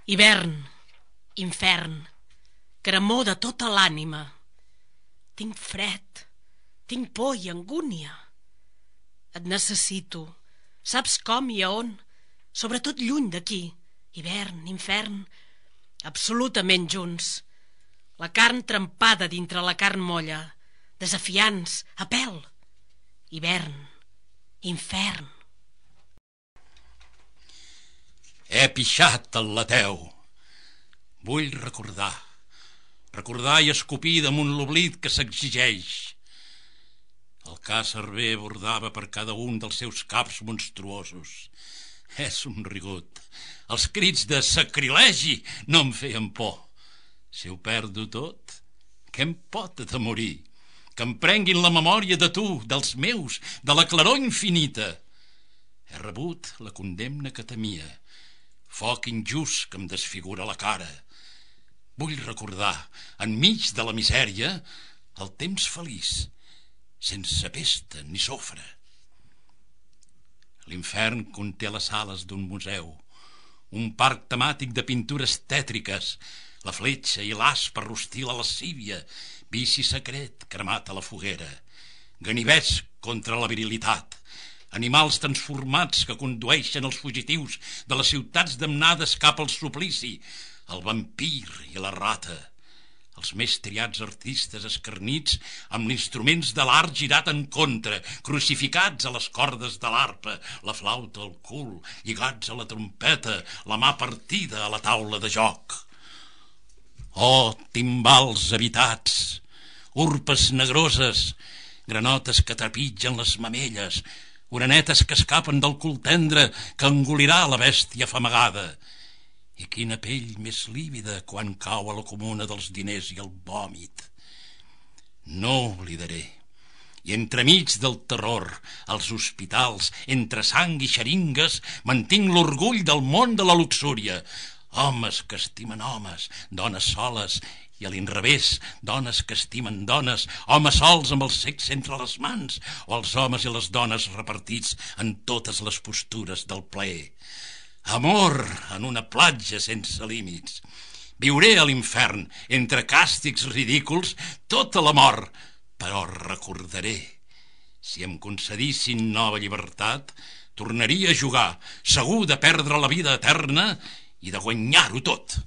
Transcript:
Hivern, infern, cremor de tota l'ànima. Tinc fred, tinc por i angúnia. Et necessito, saps com i a on? Sobretot lluny d'aquí, hivern, infern, absolutament junts. La carn trempada dintre la carn molla, desafiants, a pèl. Hivern, infern. He pixat el lateu. Vull recordar i escopir damunt l'oblit que s'exigeix. El ca cerver bordava per cada un dels seus caps monstruosos. He somrigut. Els crits de sacrilegi no em feien por. Si ho perdo tot, què em pot atemorir? Que em prenguin la memòria de tu, dels meus, de la claror infinita. He rebut la condemna que temia, foc injust que em desfigura la cara. Vull recordar, enmig de la misèria, el temps feliç, sense pesta ni sofre. L'infern conté les sales d'un museu, un parc temàtic de pintures tètriques, la fletxa i l'as per rostir la lascívia, vici secret cremat a la foguera, ganivets contra la virilitat, animals transformats que condueixen els fugitius de les ciutats damnades cap al suplici, el vampir i la rata, els més triats artistes escarnits amb l'instruments de l'art girat en contra, crucificats a les cordes de l'arpa, la flauta al cul, lligats a la trompeta, la mà partida a la taula de joc. Oh, timbals habitats, urpes negroses, granotes que trepitgen les mamelles, orenetes que escapen del cul tendre que engolirà la bèstia famegada. I quina pell més lívida quan cau a la comuna dels diners i el vòmit. No oblidaré. I entremig del terror, als hospitals, entre sang i xeringues, mantinc l'orgull del món de la luxúria. Homes que estimen homes, dones soles, i a l'inrevés, dones que estimen dones, homes sols amb el sexe entre les mans, o els homes i les dones repartits en totes les postures del plaer. Amor en una platja sense límits. Viuré a l'infern, entre càstigs ridículs, tota la mort, però recordaré. Si em concedissin nova llibertat, tornaria a jugar, segur de perdre la vida eterna i de guanyar-ho tot.